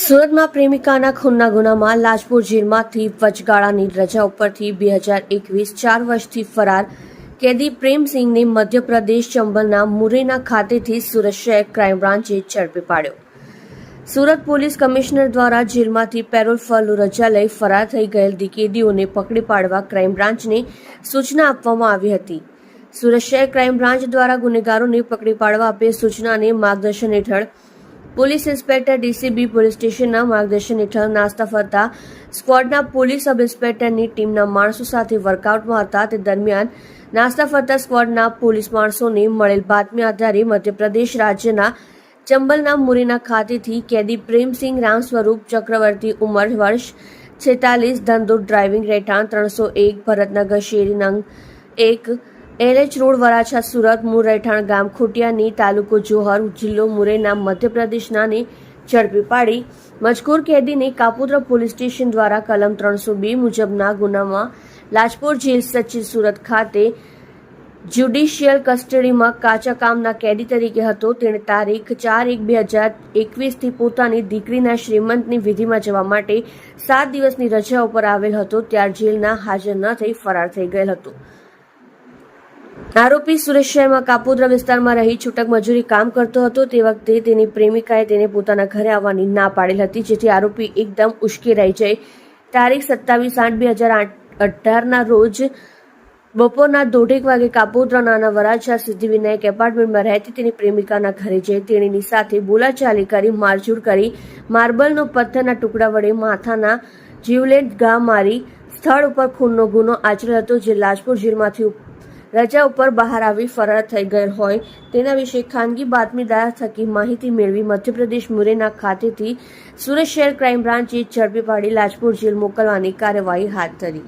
સુરતમાં પ્રેમિકાના ખૂનના ગુનામાં લાજપોર જેલમાંથી વચગાળાની રજા ઉપરથી 2021 4 વર્ષથી ફરાર કેદી પ્રેમસિંહને મધ્યપ્રદેશ ચંબલના મુરૈના ખાતેથી સુરત શહેર ક્રાઇમ બ્રાન્ચે ઝડપી પાડ્યો. સુરત પોલીસ કમિશનર દ્વારા જેલમાંથી પેરોલ પર રજા લઈ ફરાર થઈ ગયેલ કેદીઓને પકડી પાડવા ક્રાઇમ બ્રાન્ચને સૂચના આપવામાં આવી હતી. સુરત શહેર ક્રાઇમ બ્રાન્ચ દ્વારા ગુનેગારોને પકડી પાડવા આપેલ સૂચનાને માર્ગદર્શન હેઠળ પોલીસ ઇન્સ્પેક્ટર ડીસીબી પોલીસ સ્ટેશનના માર્ગદર્શન હેઠળ નાસ્તા ફરતા સ્ક્વોડના પોલીસ સબ ઇન્સ્પેક્ટરની ટીમના માણસો સાથે વર્કઆઉટમાં હતા. તે દરમિયાન નાસ્તા ફરતા સ્ક્વોડના પોલીસ માણસોને મળેલ બાતમી આધારે મધ્યપ્રદેશ રાજ્યના ચંબલના મુરૈના ખાતેથી કેદી પ્રેમસિંહ રામ સ્વરૂપ ચક્રવર્તી, ઉંમર વર્ષ 46, ધંધો ડ્રાઇવિંગ, રહેઠાણ 301 ભરતનગર શેરી નંગ 1 LH રોડ, વરાછા, સુરત, મૂળ રહેઠાણ ગામ ખોટિયાની, તાલુકો જોહર, જિલ્લો મુરૈના, મધ્યપ્રદેશનાને ઝડપી પાડી મજકૂર કેદીને કાપોદ્રા પોલીસ સ્ટેશન દ્વારા કલમ 302 મુજબના ગુનામાં લાજપોર જેલ સચિન સુરત ખાતે જ્યુડિશિયલ કસ્ટડીમાં કાચા કામના કેદી તરીકે હતો. તેણે તારીખ 4/1/2021 થી પોતાની દીકરીના શ્રીમંતની વિધિમાં જવા માટે 7 દિવસની રજા ઉપર આવેલ હતો. ત્યાર જેલના હાજર ન થઈ ફરાર થઈ ગયેલ હતો. આરોપી સુરત શહેરમાં કાપોદ્રા વિસ્તારમાં રહી છૂટક મજૂરી કામ કરતો હતો. તે વખતે તેની પ્રેમિકાએ તેને પોતાના ઘરે આવવાની ના પાડેલ હતી, જેથી આરોપી એકદમ ઉશ્કેરાઈ જઈ તારીખ 27/8/2018 રોજ બપોરના 1:30 વાગે કાપોદ્રા નાના વરાછા સિદ્ધિવિનાયક એપાર્ટમેન્ટમાં રહેતી તેની પ્રેમિકાના ઘરે જઈ તેણીની સાથે બોલાચાલી કરી મારઝૂડ કરી માર્બલનો પથ્થરના ટુકડા વડે માથાના જીવલેણ ઘા મારી સ્થળ ઉપર ખૂનનો ગુનો આચરેલ હતો. જે લાજપોર જેલમાંથી રજા ઉપર બહાર આવી ફરાર થઈ ગયેલ હોય તેના વિશે ખાનગી બાતમીદાર થકી માહિતી મેળવી મધ્યપ્રદેશ મુરૈના ખાતેથી સુરત શહેર ક્રાઇમ બ્રાન્ચે ઝડપી પાડી લાજપોર જેલ મોકલવાની કાર્યવાહી હાથ ધરી.